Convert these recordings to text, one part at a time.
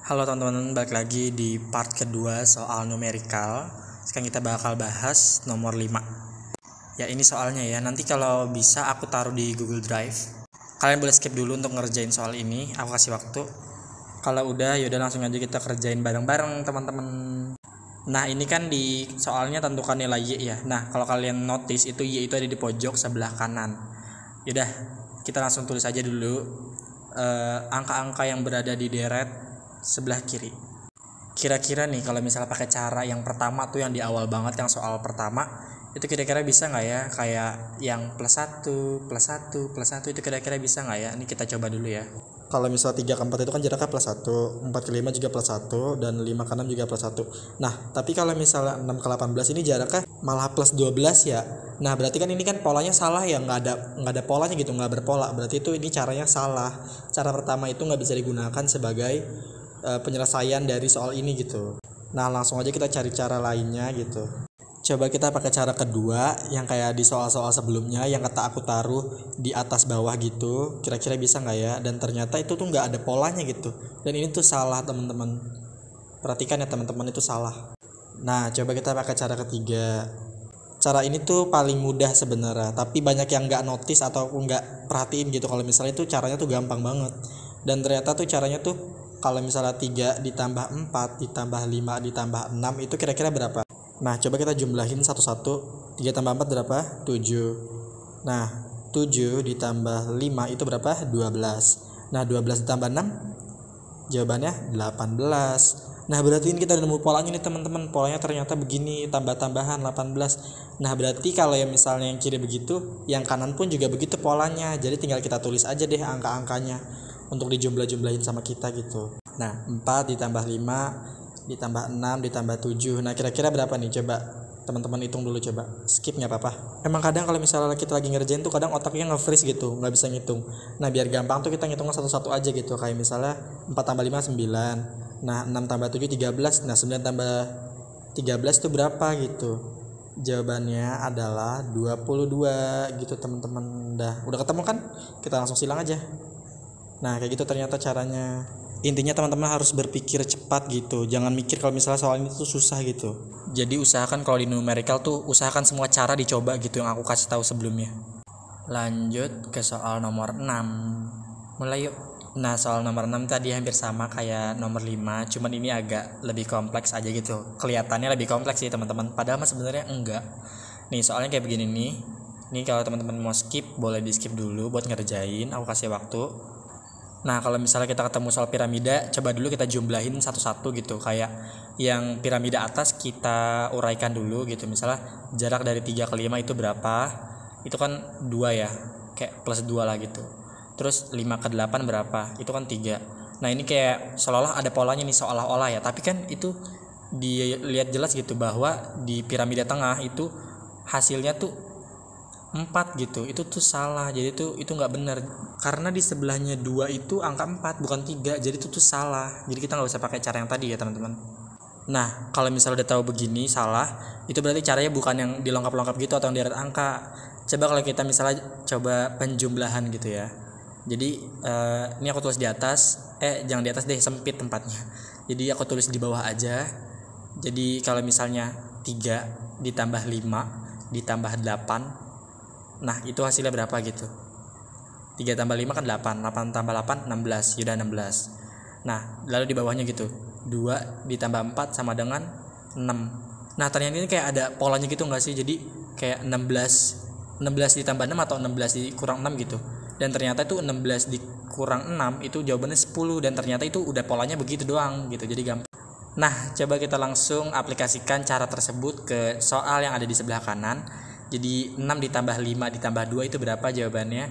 Halo teman-teman, balik lagi di part kedua soal numerical. Sekarang kita bakal bahas nomor 5. Ya ini soalnya ya, nanti kalau bisa aku taruh di Google Drive. Kalian boleh skip dulu untuk ngerjain soal ini, aku kasih waktu. Kalau udah, yaudah langsung aja kita kerjain bareng-bareng teman-teman. Nah ini kan di soalnya tentukan nilai Y ya. Nah kalau kalian notice itu Y itu ada di pojok sebelah kanan. Yaudah, kita langsung tulis aja dulu angka-angka yang berada di deret sebelah kiri. Kira-kira nih kalau misalnya pakai cara yang pertama tuh yang di awal banget yang soal pertama itu kira-kira bisa nggak ya, kayak yang plus 1 plus 1 plus 1 itu kira-kira bisa nggak ya? Ini kita coba dulu ya. Kalau misal 3 ke 4 itu kan jaraknya plus 1, 4 ke 5 juga plus 1, dan 5 ke 6 juga plus 1. Nah tapi kalau misalnya 6 ke 18 ini jaraknya malah plus 12 ya. Nah berarti kan ini kan polanya salah ya, nggak ada polanya gitu, nggak berpola. Berarti itu ini caranya salah. Cara pertama itu nggak bisa digunakan sebagai penyelesaian dari soal ini gitu. Nah langsung aja kita cari cara lainnya gitu. Coba kita pakai cara kedua yang kayak di soal-soal sebelumnya yang kata aku taruh di atas bawah gitu. Kira-kira bisa nggak ya? Dan ternyata itu tuh nggak ada polanya gitu. Dan ini tuh salah teman-teman. Perhatikan ya teman-teman, itu salah. Nah coba kita pakai cara ketiga. Cara ini tuh paling mudah sebenarnya, tapi banyak yang nggak notice atau nggak perhatiin gitu. Kalau misalnya itu caranya tuh gampang banget. Dan ternyata tuh caranya tuh kalau misalnya 3 ditambah 4 ditambah 5 ditambah 6 itu kira-kira berapa? Nah coba kita jumlahin satu-satu. 3 tambah 4 berapa? 7. Nah 7 ditambah 5 itu berapa? 12. Nah 12 ditambah 6 jawabannya 18. Nah berarti ini kita udah nemu polanya nih teman-teman. Polanya ternyata begini, tambah-tambahan 18. Nah berarti kalau yang misalnya yang kiri begitu, yang kanan pun juga begitu polanya. Jadi tinggal kita tulis aja deh angka-angkanya untuk dijumlah-jumlahin sama kita gitu. Nah 4 ditambah 5 ditambah 6 ditambah 7. Nah kira-kira berapa nih? Coba teman-teman hitung dulu, coba. Skip nggak apa-apa. Emang kadang kalau misalnya kita lagi ngerjain tuh kadang otaknya nge-freeze gitu, nggak bisa ngitung. Nah biar gampang tuh kita ngitungnya satu-satu aja gitu. Kayak misalnya 4 tambah 5 9. Nah 6 tambah 7 13. Nah 9 tambah 13 itu berapa gitu. Jawabannya adalah 22 gitu teman-teman. Udah ketemu kan? Kita langsung silang aja. Nah kayak gitu ternyata caranya. Intinya teman-teman harus berpikir cepat gitu. Jangan mikir kalau misalnya soal ini tuh susah gitu. Jadi usahakan kalau di numerical tuh usahakan semua cara dicoba gitu yang aku kasih tahu sebelumnya. Lanjut ke soal nomor 6. Mulai yuk. Nah soal nomor 6 tadi hampir sama kayak nomor 5, cuman ini agak lebih kompleks aja gitu. Kelihatannya lebih kompleks sih teman-teman, padahal mah sebenarnya enggak. Nih soalnya kayak begini nih. Nih kalau teman-teman mau skip boleh di skip dulu buat ngerjain, aku kasih waktu. Nah kalau misalnya kita ketemu soal piramida, coba dulu kita jumlahin satu-satu gitu. Kayak yang piramida atas kita uraikan dulu gitu. Misalnya jarak dari 3 ke 5 itu berapa? Itu kan 2 ya, kayak plus 2 lah gitu. Terus 5 ke 8 berapa? Itu kan 3. Nah ini kayak seolah-olah ada polanya nih, seolah-olah ya. Tapi kan itu dilihat jelas gitu bahwa di piramida tengah itu hasilnya tuh 4 gitu. Itu tuh salah. Jadi itu nggak benar. Karena di sebelahnya 2 itu angka 4 bukan 3. Jadi itu tuh salah. Jadi kita nggak usah pakai cara yang tadi ya teman-teman. Nah kalau misalnya udah tahu begini salah, itu berarti caranya bukan yang dilengkap-lengkap gitu atau yang deret angka. Coba kalau kita misalnya coba penjumlahan gitu ya. Jadi ini aku tulis di atas, jangan di atas deh, sempit tempatnya. Jadi aku tulis di bawah aja. Jadi kalau misalnya 3 ditambah 5 ditambah 8, nah itu hasilnya berapa gitu. 3 tambah 5 kan 8, 8 tambah 8 16, yaudah 16. Nah lalu di bawahnya gitu, 2 ditambah 4 sama dengan 6. Nah ternyata ini kayak ada polanya gitu gak sih. Jadi kayak 16 ditambah 6 atau 16 dikurang 6 gitu. Dan ternyata itu 16 dikurang 6 itu jawabannya 10. Dan ternyata itu udah polanya begitu doang gitu, jadi gampang. Nah coba kita langsung aplikasikan cara tersebut ke soal yang ada di sebelah kanan. Jadi 6 ditambah 5 ditambah 2 itu berapa jawabannya?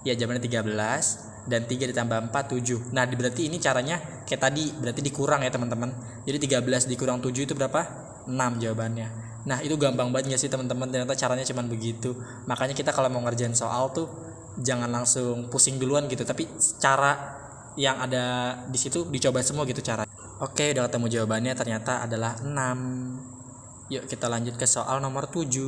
Ya jawabannya 13. Dan 3 ditambah 4 7. Nah berarti ini caranya kayak tadi, berarti dikurang ya teman-teman. Jadi 13 dikurang 7 itu berapa? 6 jawabannya. Nah itu gampang banget gak sih teman-teman? Ternyata caranya cuma begitu. Makanya kita kalau mau ngerjain soal tuh jangan langsung pusing duluan gitu, tapi cara yang ada di situ dicoba semua gitu cara. Oke, udah ketemu jawabannya, ternyata adalah 6. Yuk kita lanjut ke soal nomor 7.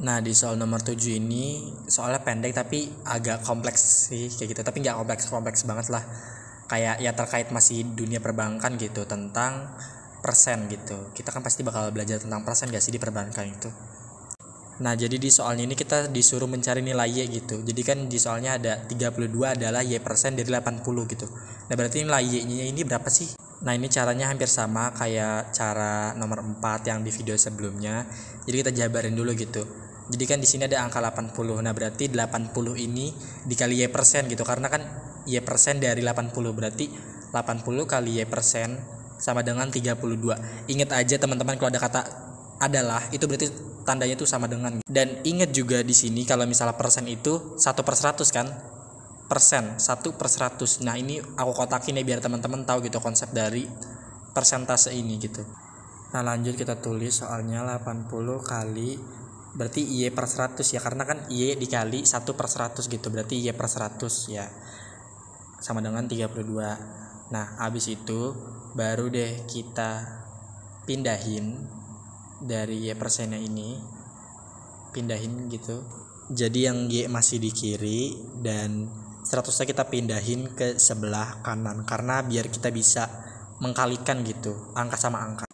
Nah di soal nomor 7 ini soalnya pendek tapi agak kompleks sih kayak gitu, tapi nggak kompleks banget lah. kayak ya terkait masih dunia perbankan gitu, tentang persen gitu. Kita kan pasti bakal belajar tentang persen gak sih di perbankan itu. Nah, jadi di soalnya ini kita disuruh mencari nilai Y gitu. Jadi kan di soalnya ada 32 adalah Y persen dari 80 gitu. Nah, berarti nilai Y-nya ini berapa sih? Nah, ini caranya hampir sama kayak cara nomor 4 yang di video sebelumnya. Jadi kita jabarin dulu gitu. Jadi kan di sini ada angka 80. Nah, berarti 80 ini dikali Y persen gitu. Karena kan Y persen dari 80, berarti 80 kali Y persen sama dengan 32. Ingat aja teman-teman, kalau ada kata adalah itu berarti tandanya itu sama dengan. Dan ingat juga di sini kalau misalnya persen itu 1/100 kan, persen 1/100. Nah, ini aku kotakin ya biar teman-teman tahu gitu konsep dari persentase ini gitu. Nah, lanjut kita tulis soalnya 80 kali, berarti Y per 100 ya, karena kan Y dikali 1/100 gitu, berarti Y per 100 ya sama dengan 32. Nah, habis itu baru deh kita pindahin dari Y persennya ini, pindahin gitu. Jadi yang Y masih di kiri dan 100-nya kita pindahin ke sebelah kanan, karena biar kita bisa mengkalikan gitu angka sama angka.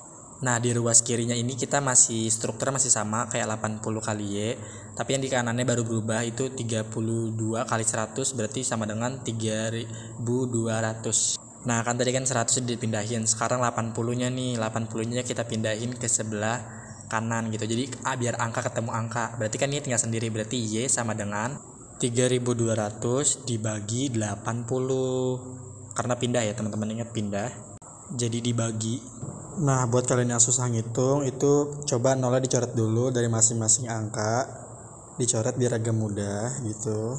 Nah, di ruas kirinya ini kita masih strukturnya masih sama kayak 80 kali Y, tapi yang di kanannya baru berubah, itu 32 kali 100 berarti sama dengan 3200. Nah, kan tadi kan 100 dipindahin, sekarang 80-nya nih, 80-nya kita pindahin ke sebelah kanan gitu. Jadi biar angka ketemu angka, berarti kan ini tinggal sendiri, berarti Y sama dengan 3200 dibagi 80. Karena pindah ya teman-teman, ingat pindah. Jadi dibagi. Nah, buat kalian yang susah ngitung, itu coba nolnya dicoret dulu dari masing-masing angka. Dicoret biar agak mudah gitu.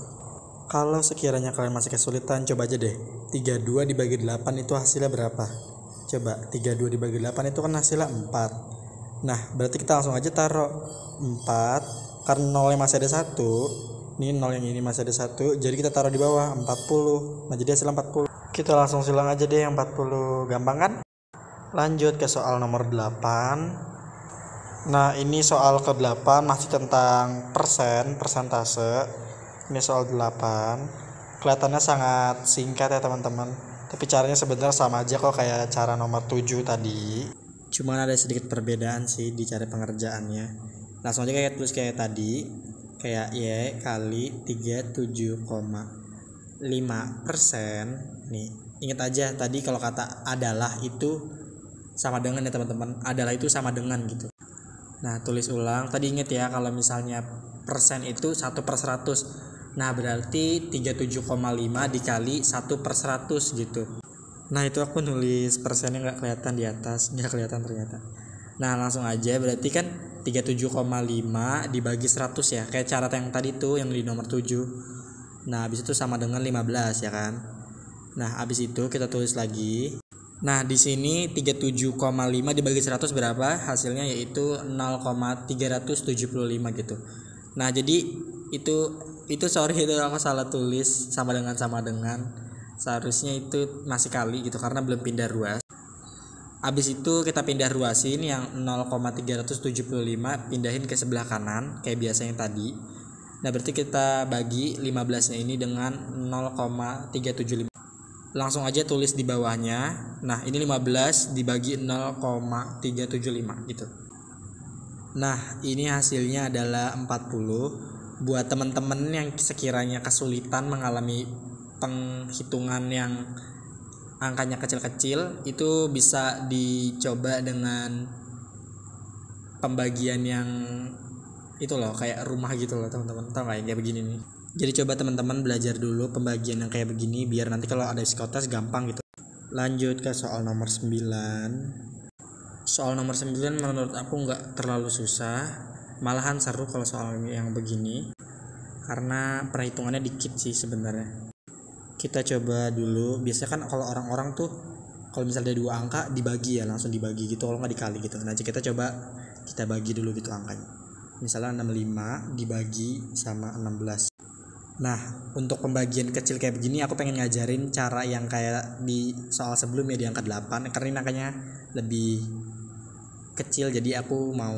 Kalau sekiranya kalian masih kesulitan, coba aja deh 32 dibagi 8 itu hasilnya berapa? Coba 32 dibagi 8 itu kan hasilnya 4. Nah, berarti kita langsung aja taruh 4. Karena nolnya masih ada 1, ini nol yang ini masih ada 1, jadi kita taruh di bawah 40. Nah, jadi hasilnya 40. Kita langsung silang aja deh yang 40, gampang kan? Lanjut ke soal nomor 8. Nah, ini soal ke-8 masih tentang persentase. Ini soal 8. Kelihatannya sangat singkat ya teman-teman, tapi caranya sebenarnya sama aja kok kayak cara nomor 7 tadi. Cuma ada sedikit perbedaan sih di cara pengerjaannya. Langsung aja kayak tulis kayak tadi, kayak Y kali 37,5%. Nih, ingat aja tadi kalau kata adalah itu sama dengan ya teman-teman, adalah itu sama dengan gitu. Nah, tulis ulang. Tadi ingat ya kalau misalnya persen itu 1/100. Nah, berarti 37,5 dikali 1/100 gitu. Nah, itu aku nulis persennya nggak kelihatan di atas, nggak kelihatan ternyata. Nah, langsung aja berarti kan 37,5 dibagi 100 ya, kayak cara yang tadi tuh yang di nomor 7. Nah, habis itu sama dengan 15 ya kan. Nah, habis itu kita tulis lagi. Nah, di sini 37,5 dibagi 100 berapa? Hasilnya yaitu 0,375 gitu. Nah, jadi itu sorry, itu aku salah tulis sama dengan. Seharusnya itu masih kali gitu karena belum pindah ruas. Habis itu kita pindah ruasin yang 0,375 pindahin ke sebelah kanan kayak biasa yang tadi. Nah, berarti kita bagi 15-nya ini dengan 0,375. Langsung aja tulis di bawahnya. Nah, ini 15 dibagi 0,375 gitu. Nah, ini hasilnya adalah 40. Buat teman-teman yang sekiranya kesulitan mengalami penghitungan yang angkanya kecil-kecil, itu bisa dicoba dengan pembagian yang itu loh, kayak rumah gitu loh teman-teman. Tahu nggak kayak begini nih. Jadi coba teman-teman belajar dulu pembagian yang kayak begini biar nanti kalau ada psikotes gampang gitu. Lanjut ke soal nomor 9. Soal nomor 9 menurut aku nggak terlalu susah, malahan seru kalau soal yang begini karena perhitungannya dikit sih sebenarnya. Kita coba dulu, biasanya kan kalau orang-orang tuh kalau misalnya ada 2 angka dibagi ya, langsung dibagi gitu, kalau nggak dikali gitu. Nah, kita coba kita bagi dulu gitu angkanya. Misalnya 65 dibagi sama 16. Nah, untuk pembagian kecil kayak begini aku pengen ngajarin cara yang kayak di soal sebelumnya di angka 8, karena ini angkanya lebih kecil, jadi aku mau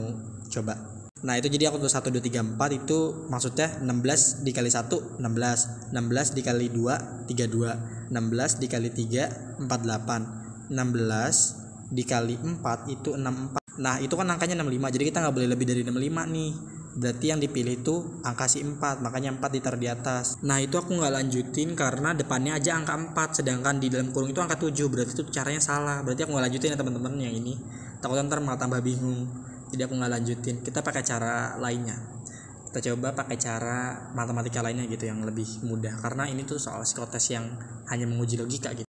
coba. Nah itu jadi aku tulis 1, 2, 3, 4 itu maksudnya 16 dikali 1 16, 16 dikali 2 32, 16 dikali 3 48, 16 dikali 4 itu 64. Nah itu kan angkanya 65, jadi kita nggak boleh lebih dari 65 nih. Berarti yang dipilih itu angka si 4, makanya 4 ditaruh di atas. Nah itu aku nggak lanjutin karena depannya aja angka 4, sedangkan di dalam kurung itu angka 7, berarti itu caranya salah. Berarti aku nggak lanjutin ya teman-teman yang ini, takutnya ntar malah tambah bingung. Jadi aku nggak lanjutin, kita pakai cara lainnya. Kita coba pakai cara matematika lainnya gitu yang lebih mudah, karena ini tuh soal psikotes yang hanya menguji logika gitu.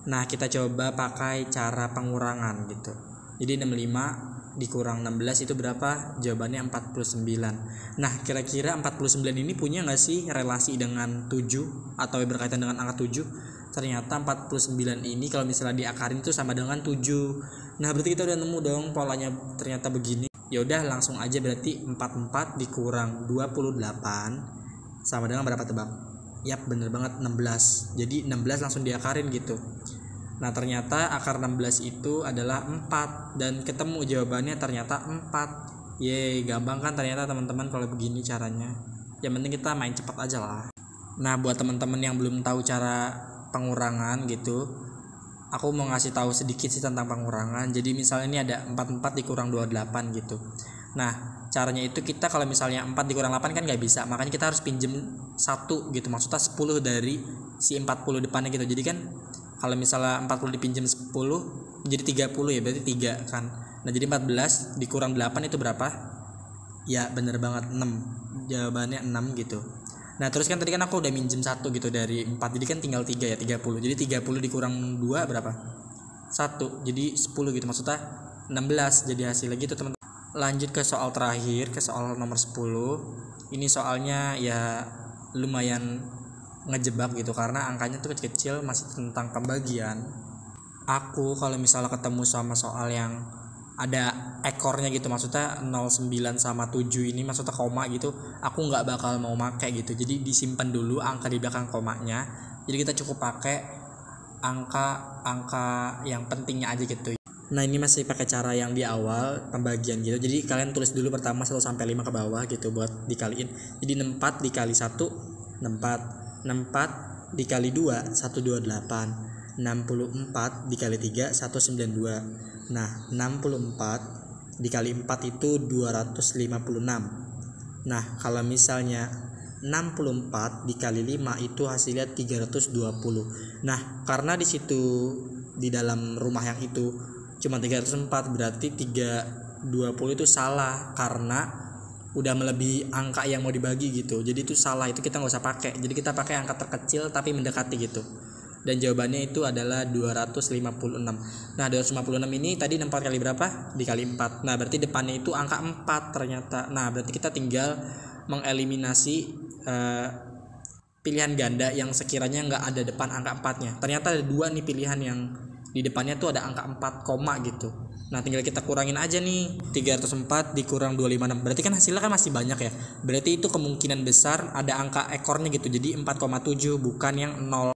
Nah kita coba pakai cara pengurangan gitu. Jadi 65 dikurang 16 itu berapa? Jawabannya 49. Nah kira-kira 49 ini punya gak sih relasi dengan 7 atau berkaitan dengan angka 7? Ternyata 49 ini kalau misalnya diakarin itu sama dengan 7. Nah berarti kita udah nemu dong polanya, ternyata begini. Ya udah langsung aja, berarti 44 dikurang 28 sama dengan berapa tebak? Yap bener banget, 16. Jadi 16 langsung diakarin gitu. Nah ternyata akar 16 itu adalah 4, dan ketemu jawabannya ternyata 4. Yeay, gampang kan ternyata teman-teman kalau begini caranya. Yang penting kita main cepat aja lah. Nah buat teman-teman yang belum tahu cara pengurangan gitu, aku mau ngasih tahu sedikit sih tentang pengurangan. Jadi misalnya ini ada 44 dikurang 28 gitu. Nah caranya itu kita kalau misalnya 4 dikurang 8 kan gak bisa, makanya kita harus pinjem 1 gitu, maksudnya 10 dari si 40 depannya gitu. Jadi kan kalau misalnya 40 dipinjam 10 jadi 30 ya, berarti 3 kan. Nah jadi 14 dikurang 8 itu berapa? Ya bener banget, 6. Jawabannya 6 gitu. Nah terus kan tadi kan aku udah minjem 1 gitu dari 4, jadi kan tinggal 3 ya, 30. Jadi 30 dikurang 2 berapa? 1, jadi 10 gitu, maksudnya 16 jadi hasilnya gitu teman-teman. Lanjut ke soal terakhir, ke soal nomor 10. Ini soalnya ya lumayan ngejebak gitu, karena angkanya tuh kecil-kecil, masih tentang pembagian. Aku kalau misalnya ketemu sama soal yang ada ekornya gitu, maksudnya 09 sama 7 ini maksudnya koma gitu, aku nggak bakal mau pakai gitu. Jadi disimpan dulu angka di belakang komanya, jadi kita cukup pakai angka yang pentingnya aja gitu. Nah ini masih pakai cara yang di awal pembagian gitu, jadi kalian tulis dulu pertama 1 sampai 5 ke bawah gitu buat dikaliin. Jadi 64 dikali 1 64, 64 dikali 2 128, 64 dikali 3 192. Nah 64 dikali 4 itu 256. Nah kalau misalnya 64 dikali 5 itu hasilnya 320. Nah karena di situ di dalam rumah yang itu cuma 304, berarti 320 itu salah karena udah melebihi angka yang mau dibagi gitu. Jadi itu salah, itu kita nggak usah pakai. Jadi kita pakai angka terkecil tapi mendekati gitu. Dan jawabannya itu adalah 256. Nah 256 ini tadi 4 kali berapa? Dikali 4. Nah berarti depannya itu angka 4 ternyata. Nah berarti kita tinggal mengeliminasi pilihan ganda yang sekiranya nggak ada depan angka 4-nya. Ternyata ada 2 nih pilihan yang di depannya tuh ada angka 4 koma gitu. Nah tinggal kita kurangin aja nih, 304 dikurang 256. Berarti kan hasilnya kan masih banyak ya. Berarti itu kemungkinan besar ada angka ekornya gitu. Jadi 4,7 bukan yang 0.